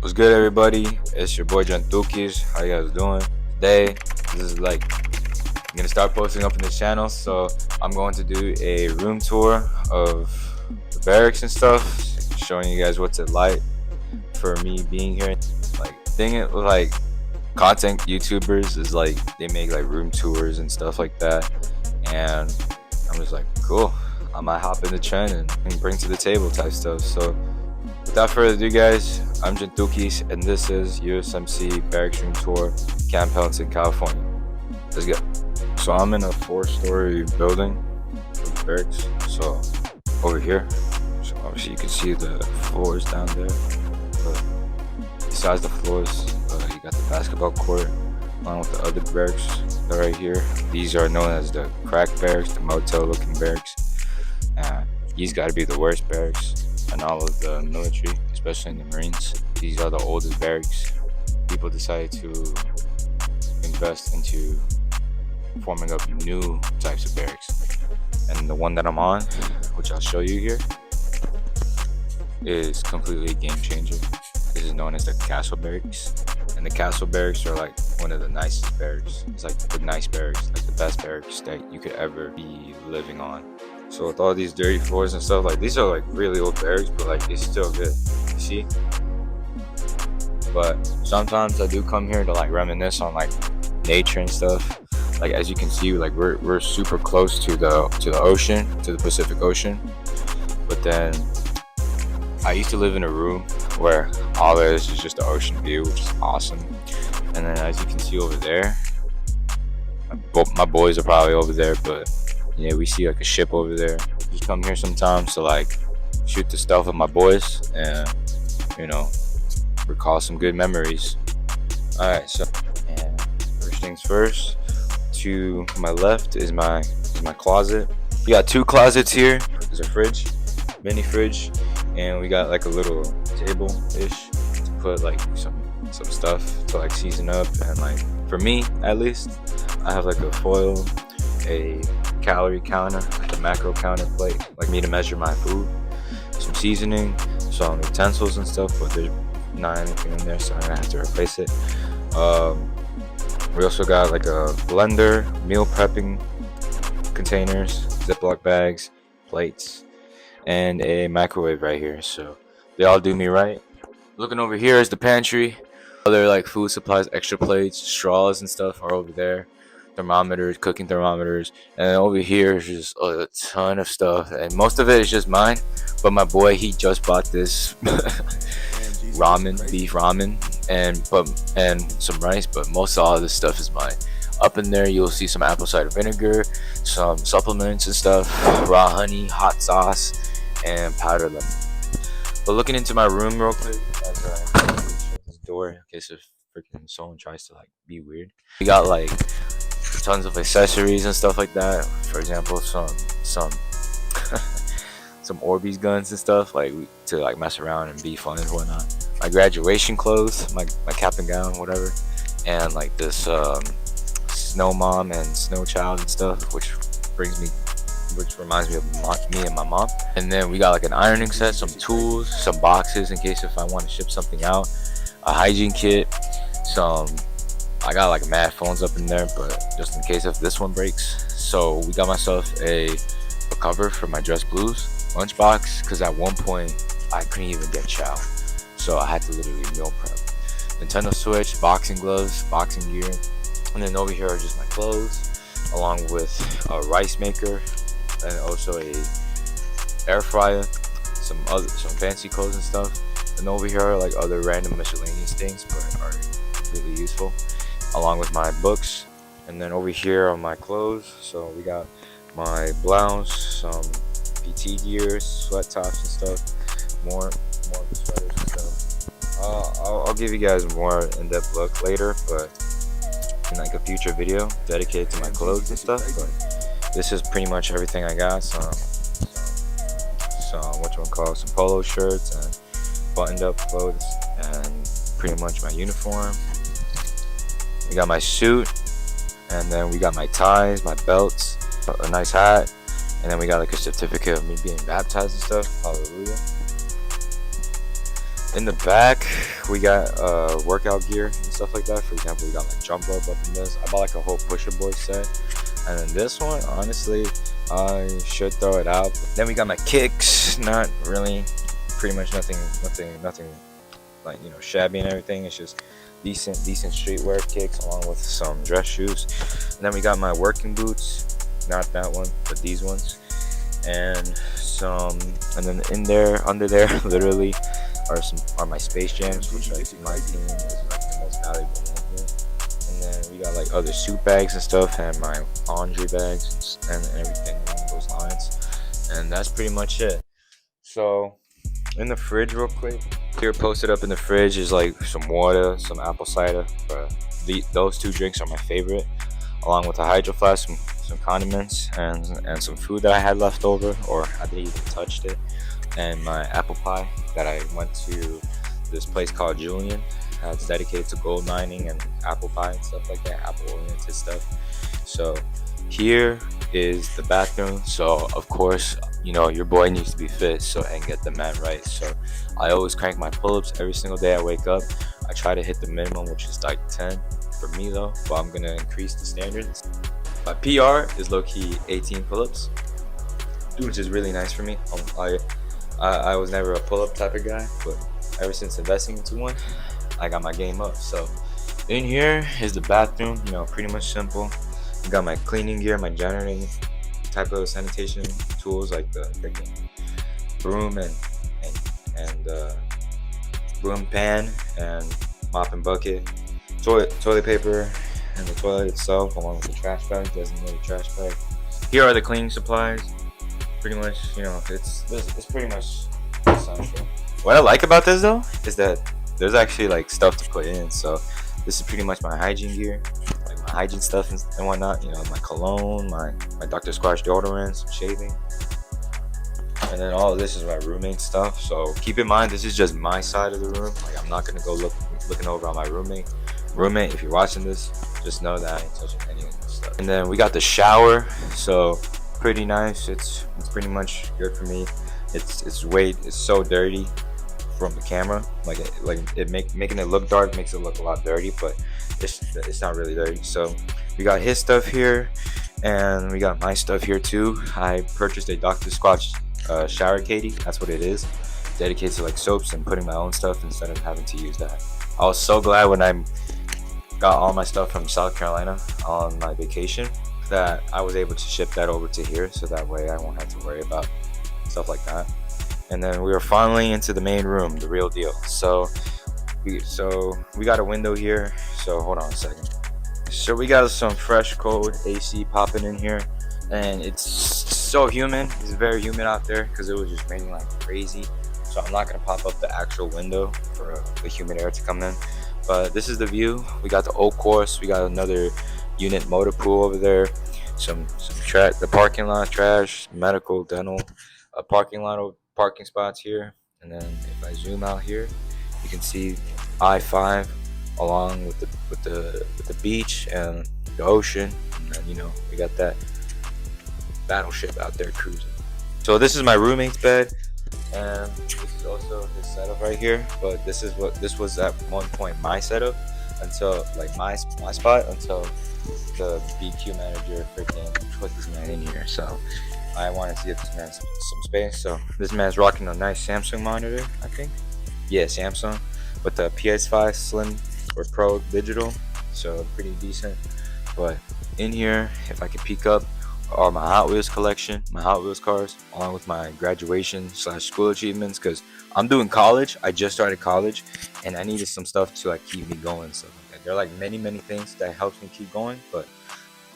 What's good, everybody? It's your boy Jentukis. How you guys doing? Today, this is I'm gonna start posting up in this channel, so I'm going to do a room tour of the barracks and stuff, showing you guys what's it like for me being here. Thing it with content YouTubers is they make room tours and stuff like that, and I'm just like, cool, I might hop in the trend and bring to the table type stuff. So without further ado, guys, I'm Jentukis, and this is USMC Barracks room tour, Camp Pendleton, California. Let's go. So I'm in a 4-story building of the barracks. So over here, so obviously you can see the floors down there. But besides the floors, you got the basketball court along with the other barracks that are right here. These are known as the crack barracks, the motel-looking barracks. These got to be the worst barracks in all of the military, especially in the Marines. These are the oldest barracks. People decided to invest into forming up new types of barracks. And the one that I'm on, which I'll show you here, is completely a game changer. This is known as the Castle Barracks. And the Castle Barracks are one of the nicest barracks. It's the nice barracks, the best barracks that you could ever be living on. So with all these dirty floors and stuff, these are really old barracks, but it's still good, you see? But sometimes I do come here to reminisce on nature and stuff. As you can see, we're super close to the ocean, to the Pacific Ocean. But then I used to live in a room where all there is just the ocean view, which is awesome. And then as you can see over there, my boys are probably over there, but yeah, we see a ship over there. Just come here sometimes to shoot the stuff with my boys and recall some good memories. Alright, so and first things first, to my left is my closet. We got 2 closets here. There's a fridge, mini fridge, and we got a little table-ish to put some stuff to season up. And for me at least, I have a foil, a calorie counter, a macro counter plate, me to measure my food, some seasoning, some utensils and stuff, but there's not anything in there, so I'm gonna have to replace it. We also got a blender, meal prepping containers, Ziploc bags, plates, and a microwave right here, so they all do me right. Looking over here is the pantry. Other food supplies, extra plates, straws and stuff are over there. Thermometers, cooking thermometers, and over here is just a ton of stuff, and most of it is just mine. But my boy, he just bought this ramen, beef ramen, and some rice, but most of all this stuff is mine. Up in there you'll see some apple cider vinegar, some supplements and stuff, raw honey, hot sauce, and powdered lemon. But looking into my room real quick, as I shut this door in case if freaking someone tries to be weird. We got tons of accessories and stuff like that. For example, some some Orbeez guns and stuff to mess around and be fun and whatnot. My graduation clothes, my cap and gown, whatever, and this snow mom and snow child and stuff, which reminds me of me and my mom. And then we got an ironing set, some tools, some boxes in case if I want to ship something out, a hygiene kit, I got mad phones up in there, but just in case if this one breaks. So we got myself a cover for my dress blues, lunchbox, because at one point I couldn't even get chow, so I had to literally meal prep. Nintendo Switch, boxing gloves, boxing gear, and then over here are just my clothes, along with a rice maker, and also a air fryer, some fancy clothes and stuff. And over here are other random miscellaneous things, but are really useful, along with my books. And then over here are my clothes. So we got my blouse, some PT gear, sweat tops and stuff, more of the sweaters and stuff. I'll give you guys a more in-depth look later, but in a future video dedicated to my clothes and stuff. But this is pretty much everything I got. Some polo shirts and buttoned up clothes, and pretty much my uniform. We got my suit, and then we got my ties, my belts, a nice hat, and then we got a certificate of me being baptized and stuff. Hallelujah. In the back, we got workout gear and stuff like that. For example, we got like jump rope up in this. I bought like a whole pusher board set. And then this one, honestly, I should throw it out. Then we got my kicks. Not really, pretty much nothing like, you know, shabby and everything. It's just decent streetwear kicks along with some dress shoes. And then we got my working boots, not that one, but these ones. And then in there, under there, literally are my Space Jams, which like my team is like the most valuable one here. And then we got like other suit bags and stuff, and my laundry bags and everything along those lines. And that's pretty much it. So in the fridge, real quick, here posted up in the fridge is like some water, some apple cider. Those two drinks are my favorite, along with a hydro flask, some condiments, and some food that I had left over, or I didn't even touched it, and my apple pie that I went to this place called Julian. It's dedicated to gold mining and apple pie and stuff like that, apple oriented stuff. So here is the bathroom. So of course, you know, your boy needs to be fit, so, and get the man right. So I always crank my pull-ups every single day I wake up. I try to hit the minimum, which is like 10 for me though, but I'm gonna increase the standards. My PR is low-key 18 pull-ups, which is really nice for me. I was never a pull-up type of guy, but ever since investing into one, I got my game up. So in here is the bathroom, you know, pretty much simple. I got my cleaning gear, my generating type of sanitation tools, like the freaking broom and broom pan and mop and bucket, toilet paper, and the toilet itself, along with the trash bag, designated trash bag. Here are the cleaning supplies. Pretty much, you know, it's pretty much essential. What I like about this though is that there's actually like stuff to put in. So this is pretty much my hygiene gear, like my hygiene stuff and whatnot. You know, my cologne, my Dr. Squatch deodorant, some shaving, and then all of this is my roommate stuff. So keep in mind, this is just my side of the room. Like, I'm not gonna go looking over on my roommate. Roommate, if you're watching this, just know that I ain't touching any of this stuff. And then we got the shower. So pretty nice. It's pretty much good for me. It's so dirty from the camera. Making it look dark makes it look a lot dirty, but it's not really dirty. So we got his stuff here, and we got my stuff here too. I purchased a Dr. Squatch shower caddy. That's what it is. Dedicated to like soaps and putting my own stuff instead of having to use that. I was so glad when I got all my stuff from South Carolina on my vacation that I was able to ship that over to here, so that way I won't have to worry about stuff like that. And then we are finally into the main room, the real deal. So we got a window here. So hold on a second. So we got some fresh cold AC popping in here, and it's so humid. It's very humid out there because it was just raining like crazy. So I'm not gonna pop up the actual window for the humid air to come in. But this is the view. We got the oak course. We got another unit motor pool over there. The parking lot trash, medical, dental, a parking spots here. And then if I zoom out here, you can see I-5 along with the beach and the ocean. And then, you know, we got that battleship out there cruising. So this is my roommate's bed, and this is also his setup right here. But this was at one point my setup until like my spot until the BQ manager freaking put this man in here. So I wanted to give this man some space. So this man's rocking a nice Samsung monitor, I think. Yeah, Samsung with the PS5 Slim or Pro digital. So pretty decent. But in here, if I can peek up, are my Hot Wheels collection, my Hot Wheels cars, along with my graduation / school achievements, because I'm doing college. I just started college, and I needed some stuff to like keep me going. So there are like many things that helps me keep going, but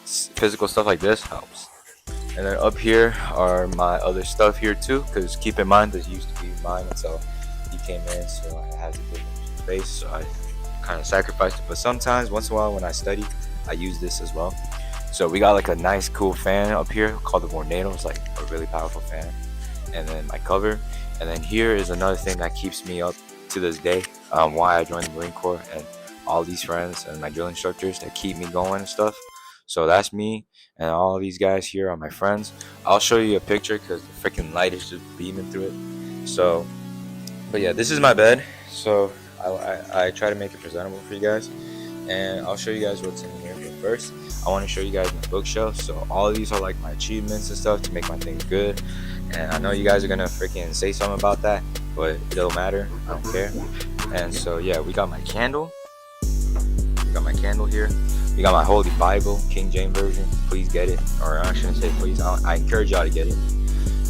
physical stuff like this helps. And then up here are my other stuff here too, because keep in mind this used to be mine until he came in, so I had to give him some space. So I kind of sacrificed it, but sometimes once in a while when I study, I use this as well. So we got like a nice cool fan up here called the Vornado. It's like a really powerful fan. And then my cover. And then here is another thing that keeps me up to this day, why I joined the Marine Corps, and all these friends and my drill instructors that keep me going and stuff. So that's me, and all of these guys here are my friends. I'll show you a picture because the freaking light is just beaming through it. So But yeah, this is my bed. So I try to make it presentable for you guys, and I'll show you guys what's in here. But first, I want to show you guys my bookshelf. So all of these are like my achievements and stuff to make my things good. And I know you guys are gonna freaking say something about that, but it don't matter. I don't care. And so yeah, we got my candle. We got my candle here. We got my Holy Bible, King James Version. Please get it. Or I shouldn't say please. I encourage y'all to get it.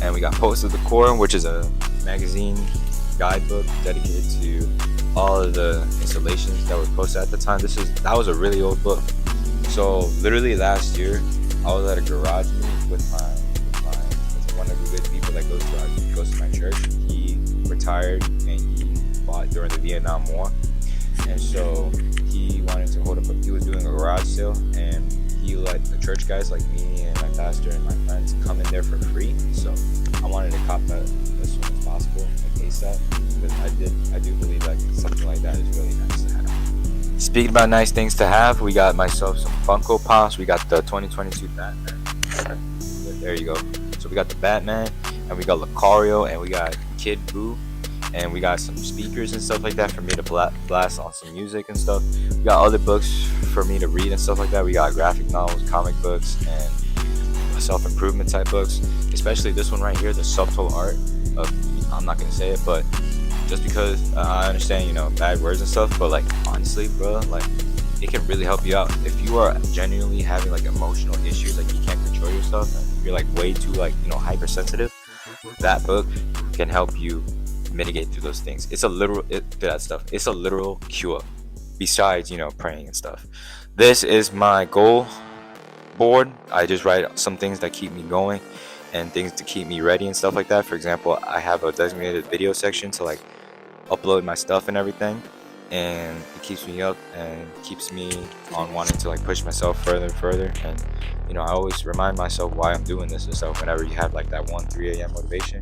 And we got Post of the Core, which is a magazine guidebook dedicated to all of the installations that were posted at the time. That was a really old book. So literally last year, I was at a garage meet with one of the good people that goes to my church. He retired and he fought during the Vietnam War, and so he wanted to he was doing a garage sale, and he let the church guys like me and my pastor and my friends come in there for free. So I wanted to cop that as soon as possible, like ASAP, because I do believe like something like that is really nice to have. Speaking about nice things to have, we got myself some Funko Pops. We got the 2022 Batman. There you go. So we got the Batman, and we got Lucario, and we got Kid Buu, and we got some speakers and stuff like that for me to blast on some music and stuff. We got other books for me to read and stuff like that. We got graphic novels, comic books, and self-improvement type books. Especially this one right here, the subtle art of, I'm not gonna say it, but just because I understand, bad words and stuff, but like honestly, bro, like it can really help you out if you are genuinely having like emotional issues, like you can't control yourself and you're like way too hypersensitive. That book can help you mitigate through those things. It's a literal cure, besides praying and stuff. This is my goal board. I just write some things that keep me going and things to keep me ready and stuff like that. For example, I have a designated video section to like upload my stuff and everything, and it keeps me up and keeps me on wanting to like push myself further and further. And I always remind myself why I'm doing this and stuff. Whenever you have like that 3 a.m. motivation,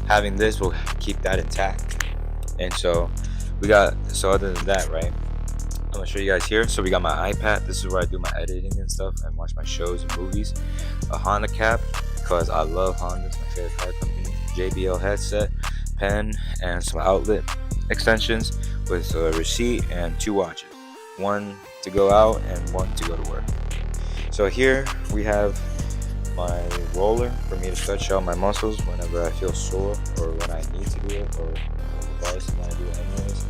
having this will keep that intact. And so other than that, right, I'm gonna show you guys here. So we got my iPad. This is where I do my editing and stuff and watch my shows and movies. A Honda cap, because I love Honda. It's my favorite car company. JBL headset, pen, and some outlet extensions with a receipt and 2 watches. One to go out and one to go to work. So here we have my roller for me to stretch out my muscles whenever I feel sore or when I need to do it, or regardless of when I do it anyways.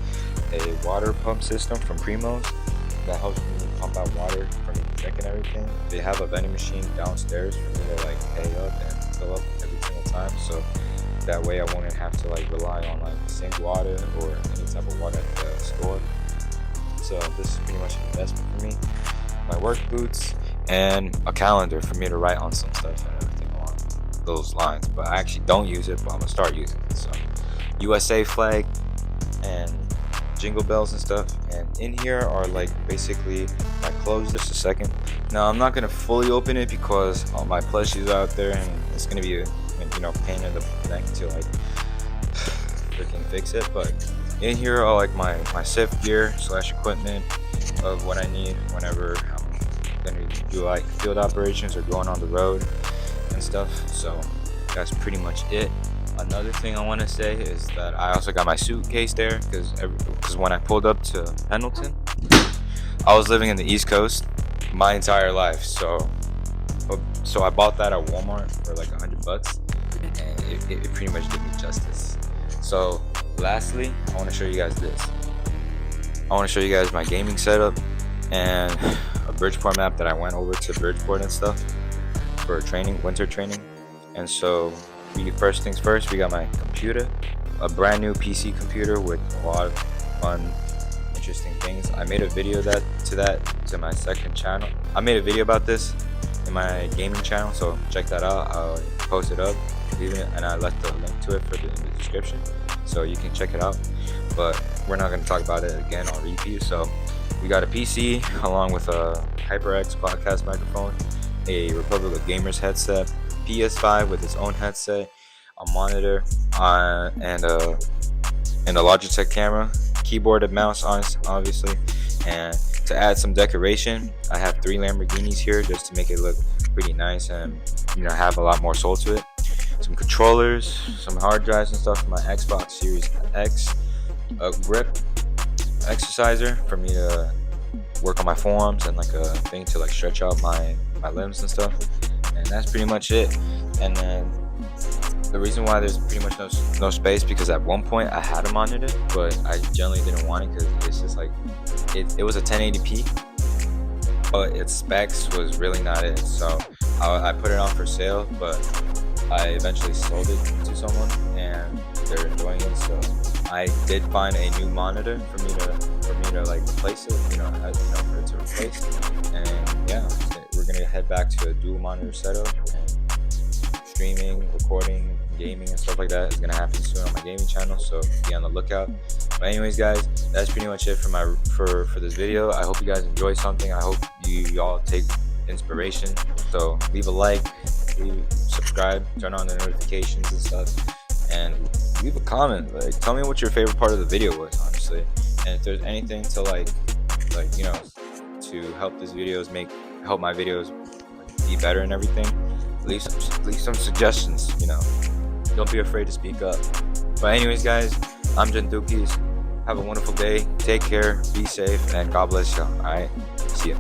A water pump system from Primo's that helps me pump out water for me to drink and everything. They have a vending machine downstairs for me to like pay up and fill up every single time, so that way I won't have to like rely on like sink water or any type of water at the store. So this is pretty much an investment for me. My work boots and a calendar for me to write on some stuff and everything along those lines. But I actually don't use it, but I'm gonna start using it. So USA flag and jingle bells and stuff. And in here are like basically my clothes. Just a second. Now I'm not gonna fully open it because all my plushies are out there, and it's gonna be a pain in the neck to like freaking fix it. But in here are like my SIF gear / equipment of what I need whenever I'm gonna do like field operations or going on the road and stuff. So that's pretty much it. Another thing I want to say is that I also got my suitcase there because when I pulled up to Pendleton, I was living in the East Coast my entire life. So I bought that at Walmart for like $100, and it pretty much did me justice. So lastly, I want to show you guys this. I want to show you guys my gaming setup and a Bridgeport map that I went over to Bridgeport and stuff for winter training. And so first things first, we got my computer, a brand new PC computer with a lot of fun, interesting things. I made a video to my second channel. I made a video about this in my gaming channel, so check that out. I'll post it up, and I left the link to it in the description, so you can check it out. But we're not going to talk about it again on repeat. So we got a PC along with a HyperX podcast microphone, a Republic of Gamers headset, PS5 with its own headset, a monitor, and a Logitech camera, keyboard and mouse, obviously. And to add some decoration, I have 3 Lamborghinis here just to make it look pretty nice and have a lot more soul to it. some controllers, some hard drives and stuff for my Xbox Series X, a grip exerciser for me to work on my forearms, and like a thing to like stretch out my limbs and stuff. And that's pretty much it. And then the reason why there's pretty much no space, because at one point I had a monitor, but I generally didn't want it because it's just like it was a 1080p, but its specs was really not it. So I put it on for sale, but I eventually sold it to someone and they're enjoying it. So I did find a new monitor for me to like replace it, for it to replace. And yeah, we're gonna head back to a dual monitor setup, and streaming, recording, gaming and stuff like that is gonna happen soon on my gaming channel, so be on the lookout. But anyways guys, that's pretty much it for this video. I hope you guys enjoy something. I hope you all take inspiration. So leave a like, subscribe, turn on the notifications and stuff, and leave a comment. Like, tell me what your favorite part of the video was, honestly. And if there's anything to to help these videos help my videos be better and everything, leave some suggestions. Don't be afraid to speak up. But anyways guys, I'm Jentukis. Have a wonderful day, take care, be safe, and God bless y'all. Alright, see ya.